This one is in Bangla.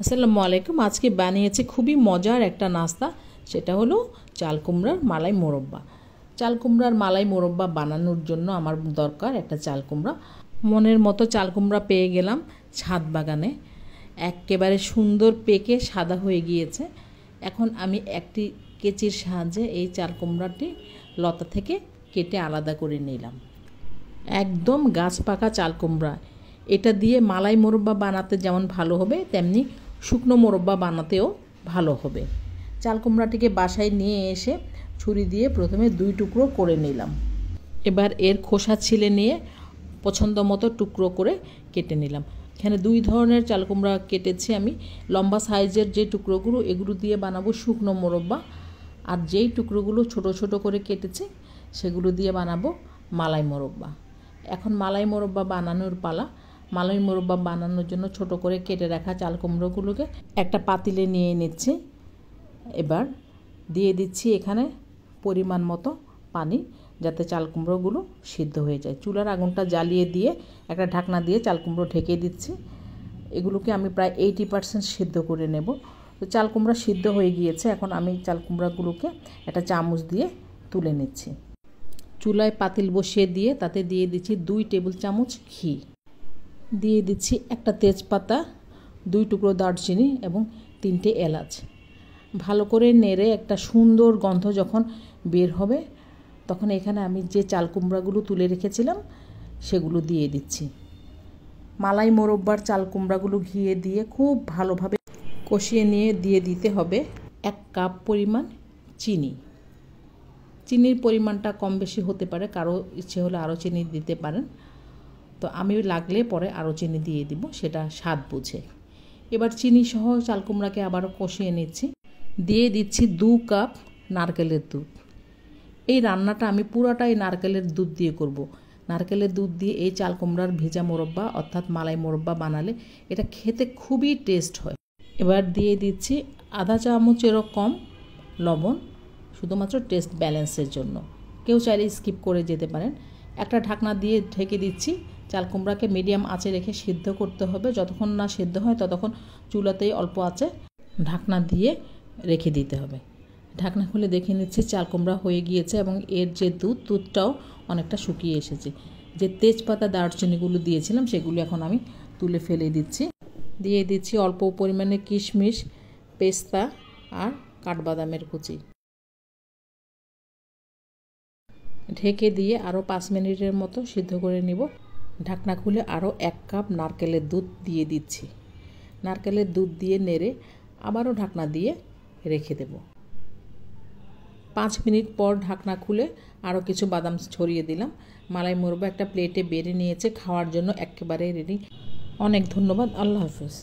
আসসালামু আলাইকুম। আজকে বানিয়েছি খুবই মজার একটা নাস্তা, সেটা হলো চাল কুমড়ার মালাই মোরব্বা। চাল কুমড়ার মালাই মোরব্বা বানানোর জন্য আমার দরকার একটা চাল কুমড়া। মনের মতো চাল কুমড়া পেয়ে গেলাম ছাদ বাগানে, একেবারে সুন্দর পেকে সাদা হয়ে গিয়েছে। এখন আমি একটি কেচির সাহায্যে এই চাল কুমড়াটি লতা থেকে কেটে আলাদা করে নিলাম। একদম গাছ পাকা চাল কুমড়া, এটা দিয়ে মালাই মোরব্বা বানাতে যেমন ভালো হবে তেমনি শুকনো মোরব্বা বানাতেও ভালো হবে। চাল কুমড়াটিকে বাসায় নিয়ে এসে ছুরি দিয়ে প্রথমে 2 টুকরো করে নিলাম। এবার এর খোসা ছিলে নিয়ে পছন্দ মতো টুকরো করে কেটে নিলাম। এখানে 2 ধরনের চাল কুমড়া কেটেছি আমি। লম্বা সাইজের যে টুকরোগুলো এগুলো দিয়ে বানাবো শুকনো মোরব্বা, আর যেই টুকরোগুলো ছোট ছোট করে কেটেছি সেগুলো দিয়ে বানাবো মালাই মোরব্বা। এখন মালাই মোরব্বা বানানোর পালা। মালাই মোরব্বা বানানোর জন্য ছোট করে কেটে রাখা চাল কুমড়োগুলোকে একটা পাতিলে নিয়ে নিচ্ছি। এবার দিয়ে দিচ্ছি এখানে পরিমাণ মতো পানি, যাতে চাল কুমড়োগুলো সিদ্ধ হয়ে যায়। চুলার আগুনটা জ্বালিয়ে দিয়ে একটা ঢাকনা দিয়ে চাল কুমড়ো ঢেকে দিচ্ছি। এগুলোকে আমি প্রায় 80% সিদ্ধ করে নেব। তো চাল কুমড়া সিদ্ধ হয়ে গিয়েছে। এখন আমি চাল কুমড়াগুলোকে একটা চামচ দিয়ে তুলে নিচ্ছি। চুলায় পাতিল বসিয়ে দিয়ে তাতে দিয়ে দিচ্ছি 2 টেবিল চামচ ঘি, দিয়ে দিচ্ছি একটা তেজপাতা, 2 টুকরো দারচিনি এবং 3টে এলাচ। ভালো করে নেড়ে একটা সুন্দর গন্ধ যখন বের হবে তখন এখানে আমি যে চাল কুমড়াগুলো তুলে রেখেছিলাম সেগুলো দিয়ে দিচ্ছি। মালাই মোরব্বার চাল কুমড়াগুলো ঘিয়ে দিয়ে খুব ভালোভাবে কষিয়ে নিয়ে দিয়ে দিতে হবে 1 কাপ পরিমাণ চিনি। চিনির পরিমাণটা কম বেশি হতে পারে, কারো ইচ্ছে হলে আরও চিনি দিতে পারেন। তো আমি লাগলে পরে আরও চিনি দিয়ে দিব, সেটা স্বাদ বুঝে। এবার চিনি সহ চাল কুমড়াকে আবারও কষিয়ে নিচ্ছি। দিয়ে দিচ্ছি 2 কাপ নারকেলের দুধ। এই রান্নাটা আমি পুরাটাই নারকেলের দুধ দিয়ে করব। নারকেলের দুধ দিয়ে এই চাল কুমড়ার ভেজা মোরব্বা অর্থাৎ মালাই মোরব্বা বানালে এটা খেতে খুবই টেস্ট হয়। এবার দিয়ে দিচ্ছি আধা চামচেরও কম লবণ, শুধুমাত্র টেস্ট ব্যালেন্সের জন্য। কেউ চাইলে স্কিপ করে যেতে পারেন। একটা ঢাকনা দিয়ে ঢেকে দিচ্ছি। চাল কুমড়াকে মিডিয়াম আঁচে রেখে সিদ্ধ করতে হবে। যতক্ষণ না সিদ্ধ হয় ততক্ষণ চুলাতেই অল্প আঁচে ঢাকনা দিয়ে রেখে দিতে হবে। ঢাকনা খুলে দেখে নিচ্ছি চাল কুমড়া হয়ে গিয়েছে এবং এর যে দুধটাও অনেকটা শুকিয়ে এসেছে। যে তেজপাতা দারচিনিগুলো দিয়েছিলাম সেগুলো এখন আমি তুলে ফেলে দিচ্ছি। দিয়ে দিচ্ছি অল্প পরিমাণে কিশমিশ, পেস্তা আর কাঠবাদামের কুচি। ঢেকে দিয়ে আরও 5 মিনিটের মতো সিদ্ধ করে নিব। ঢাকনা খুলে আরও 1 কাপ নারকেলের দুধ দিয়ে দিচ্ছি। নারকেলের দুধ দিয়ে নেড়ে আবারও ঢাকনা দিয়ে রেখে দেব। 5 মিনিট পর ঢাকনা খুলে আরও কিছু বাদাম ছড়িয়ে দিলাম। মালাই মোরব্বা একটা প্লেটে বেড়ে নিয়েছে, খাওয়ার জন্য একেবারে রেডি। অনেক ধন্যবাদ। আল্লাহ হাফেজ।